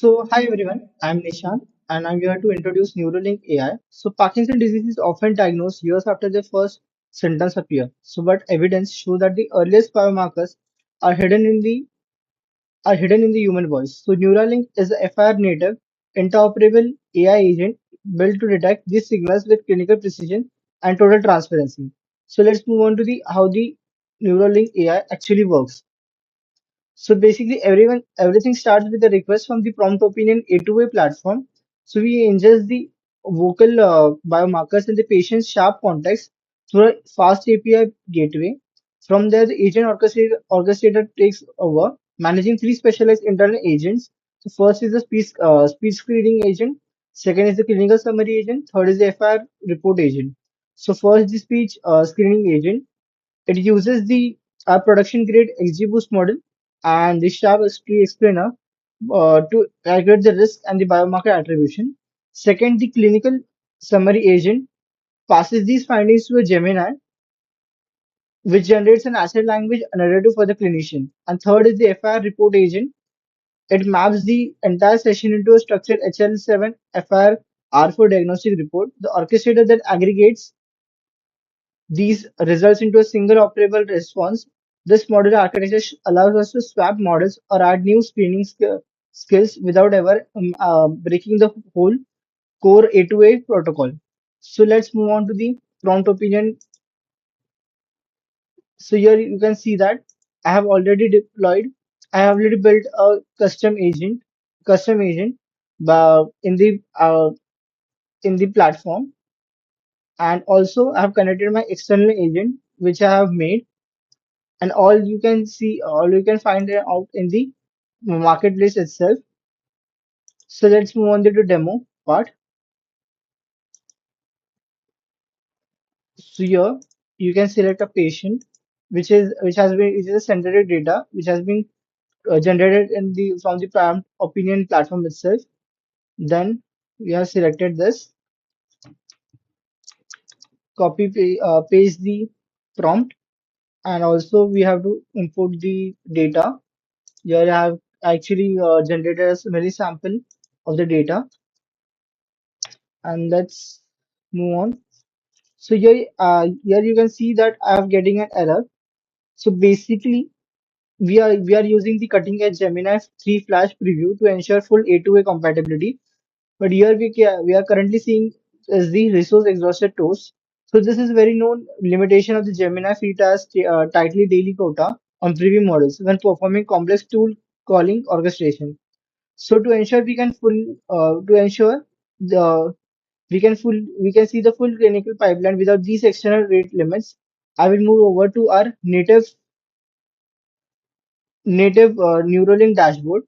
So, hi everyone, I'm Nishan and I'm here to introduce NeuraLink AI. So, Parkinson disease is often diagnosed years after the first symptoms appear. So, but evidence show that the earliest biomarkers are hidden in the human voice. So, NeuraLink is a FHIR native interoperable AI agent built to detect these signals with clinical precision and total transparency. So, let's move on to the how the NeuraLink AI actually works. So basically, everything starts with a request from the prompt opinion A2A platform. So we ingest the vocal biomarkers in the patient's sharp context through a fast API gateway. From there, the agent orchestrator takes over, managing three specialized internal agents. So first is the speech screening agent. Second is the clinical summary agent. Third is the FIR report agent. So first, the speech screening agent. It uses the production grade XGBoost model and the sharp tree explainer to calculate the risk and the biomarker attribution. Second, the clinical summary agent passes these findings to a Gemini, which generates an asset language narrative for the clinician. And third is the FIR report agent. It maps the entire session into a structured HL7 FIR R4 diagnostic report. The orchestrator that aggregates these results into a single operable response. This modular architecture allows us to swap models or add new skills without ever breaking the whole core A2A protocol. So let's move on to the prompt opinion. So here you can see that I have already deployed, I have already built a custom agent in the platform, and also I have connected my external agent which I have made, and all you can find it out in the marketplace itself. So let's move on to the demo part. So here you can select a patient which is a synthetic data which has been generated in the from the prompt opinion platform itself. Then we have selected this, paste the prompt, and also we have to import the data. Here I have actually generated a summary sample of the data, and let's move on. So here you can see that I am getting an error. So basically, we are using the cutting edge Gemini 3 Flash preview to ensure full A2A compatibility. But here we are currently seeing is the resource exhausted toast. So this is very known limitation of the Gemini free task tightly daily quota on preview models when performing complex tool calling orchestration. So to ensure the we can see the full clinical pipeline without these external rate limits. I will move over to our native Neuralink dashboard.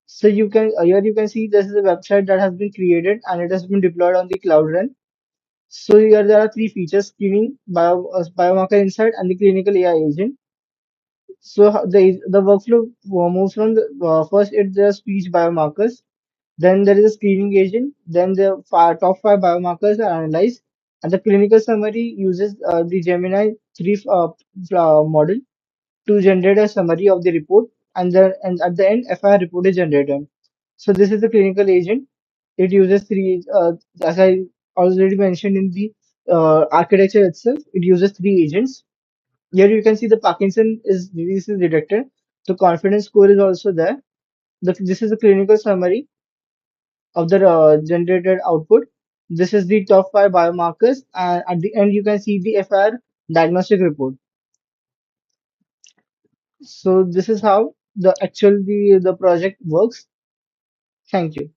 So you can here you can see this is a website that has been created and it has been deployed on the Cloud Run. So here there are three features: screening, biomarker insight, and the clinical AI agent. So the workflow moves from the first it's the speech biomarkers. Then there is a screening agent. Then the top five biomarkers are analyzed, and the clinical summary uses the Gemini 3 model to generate a summary of the report, and at the end, FIR report is generated. So this is the clinical agent. It uses as I already mentioned in the architecture itself, it uses three agents. Here you can see the Parkinson is disease is detected. The confidence score is also there. This is the clinical summary of the generated output. This is the top five biomarkers, and at the end you can see the FIR diagnostic report. So this is how the project works. Thank you.